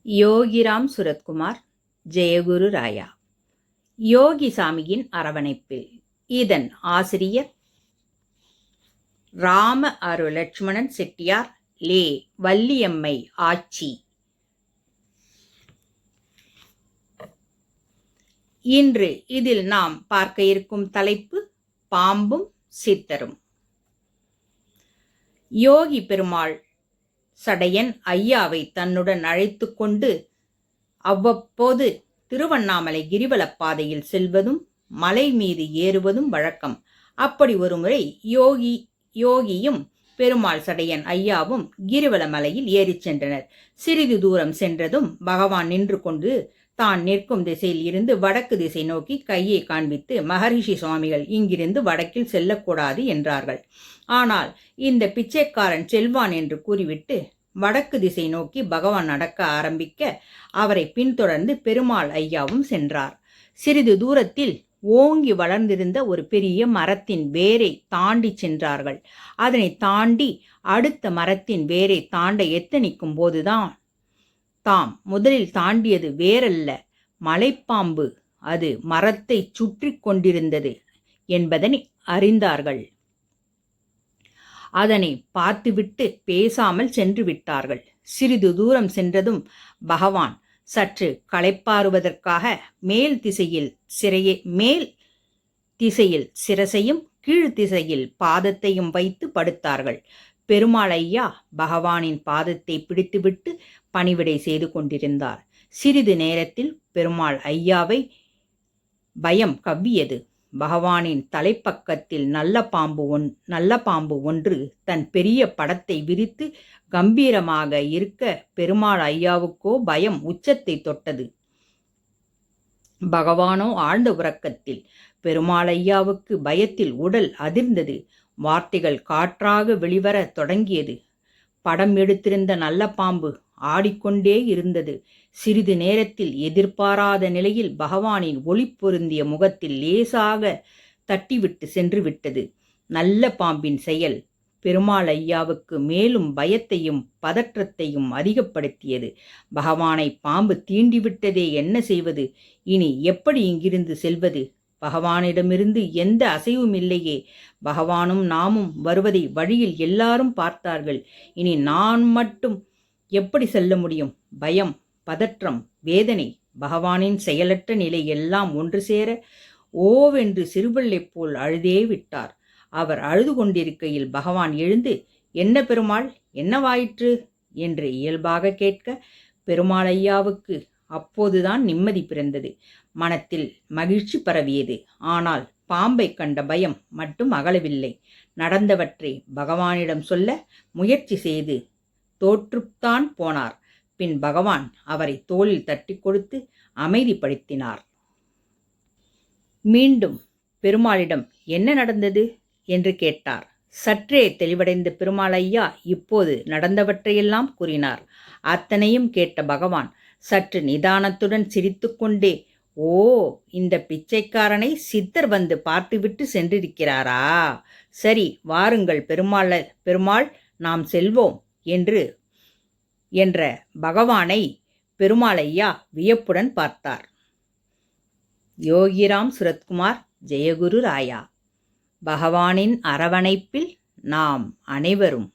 யோகிராம் சுரத்குமார், ஜெயகுரு ராயா. யோகி சாமியின் அரவணைப்பில். இதன் ஆசிரியர் ராம அரு லட்சுமணன் செட்டியார், லே வள்ளியம்மை ஆச்சி. இன்று இதில் நாம் பார்க்க இருக்கும் தலைப்பு பாம்பும் சித்தரும். யோகி பெருமாள் சடையன் ஐயாவை தன்னுடன் அழைத்து கொண்டு அவ்வப்போது திருவண்ணாமலை கிரிவலப் பாதையில் செல்வதும் மலை மீது ஏறுவதும் வழக்கம். அப்படி ஒருமுறை யோகியும் பெருமாள் சடையன் ஐயாவும் கிரிவல மலையில் ஏறிச் சென்றனர். சிறிது தூரம் சென்றதும் பகவான் நின்று கொண்டு தான் நிற்கும் திசையில் இருந்து வடக்கு திசை நோக்கி கையை காண்பித்து, மகரிஷி சுவாமிகள் இங்கிருந்து வடக்கில் செல்லக்கூடாது என்றார்கள். ஆனால் இந்த பிச்சைக்காரன் செல்வான் என்று கூறிவிட்டு வடக்கு திசை நோக்கி பகவான் நடக்க ஆரம்பிக்க அவரை பின்தொடர்ந்து பெருமாள் ஐயாவும் சென்றார். சிறிது தூரத்தில் ஓங்கி வளர்ந்திருந்த ஒரு பெரிய மரத்தின் வேரை தாண்டி சென்றார்கள். அதனை தாண்டி அடுத்த மரத்தின் வேரை தாண்ட எத்தனிக்கும் போதுதான் தாம் முதலில் தாண்டியது வேறல்ல, மலைப்பாம்பு. அது மரத்தை சுற்றி கொண்டிருந்தது என்பதனை அறிந்தார்கள். அதனை பார்த்துவிட்டு பேசாமல் சென்று விட்டார்கள். சிறிது தூரம் சென்றதும் பகவான் சற்று களைப்பாறுவதற்காக மேல் திசையில் சிரசையும் கீழ் திசையில் பாதத்தையும் வைத்து படுத்தார்கள். பெருமாள் ஐயா பகவானின் பாதத்தை பிடித்துவிட்டு பணிவிடை செய்து கொண்டிருந்தார். சிறிது நேரத்தில் பெருமாள் ஐயாவை பயம் கவ்வியது. பகவானின் தலைப்பக்கத்தில் நல்ல பாம்பு ஒன்று தன் பெரிய படத்தை விரித்து கம்பீரமாக இருக்க பெருமாள் ஐயாவுக்கோ பயம் உச்சத்தை தொட்டது. பகவானோ ஆழ்ந்த உறக்கத்தில். பெருமாள் ஐயாவுக்கு பயத்தில் உடல் அதிர்ந்தது. வார்த்தைகள் காற்றாக வெளிவர தொடங்கியது. படம் எடுத்திருந்த நல்ல பாம்பு ஆடிக்கொண்டே இருந்தது. சிறிது நேரத்தில் எதிர்பாராத நிலையில் பகவானின் ஒளி பொருந்திய முகத்தில் லேசாக தட்டிவிட்டு சென்று விட்டது. நல்ல பாம்பின் செயல் பெருமாள் ஐயாவுக்கு மேலும் பயத்தையும் பதற்றத்தையும் அதிகப்படுத்தியது. பகவானை பாம்பு தீண்டிவிட்டதே, என்ன செய்வது? இனி எப்படி இங்கிருந்து செல்வது? பகவானிடமிருந்து எந்த அசைவும் இல்லையே. பகவானும் நாமும் வருவதை வழியில் எல்லாரும் பார்த்தார்கள். இனி நான் மட்டும் எப்படி செல்ல முடியும்? பயம், பதற்றம், வேதனை, பகவானின் செயலற்ற நிலை எல்லாம் ஒன்று சேர ஓவென்று சிறுபிள்ளை போல் அழுதே விட்டார். அவர் அழுது கொண்டிருக்கையில் பகவான் எழுந்து, என்ன பெருமாள், என்னவாயிற்று என்று இயல்பாக கேட்க பெருமாள் ஐயாவுக்கு அப்போதுதான் நிம்மதி பிறந்தது. மனத்தில் மகிழ்ச்சி பரவியது. ஆனால் பாம்பை கண்ட பயம் மட்டும் அகலவில்லை. நடந்தவற்றை பகவானிடம் சொல்ல முயற்சி செய்து தோற்றுத்தான் போனார். பின் பகவான் அவரை தோளில் தட்டி கொடுத்து அமைதிப்படுத்தினார். மீண்டும் பெருமாளிடம் என்ன நடந்தது என்று கேட்டார். சற்றே தெளிவடைந்த பெருமாள் ஐயா இப்போது நடந்தவற்றையெல்லாம் கூறினார். அத்தனையும் கேட்ட பகவான் சற்று நிதானத்துடன் சிரித்துக்கொண்டே, ஓ, இந்த பிச்சைக்காரனை சித்தர் வந்து பார்த்துவிட்டு சென்றிருக்கிறாரா? சரி, வாருங்கள் பெருமாள், நாம் செல்வோம் என்ற பகவானை பெருமாள் ஐயா வியப்புடன் பார்த்தார். யோகிராம் சுரத்குமார், ஜெயகுரு ராயா. பகவானின் அரவணைப்பில் நாம் அனைவரும்.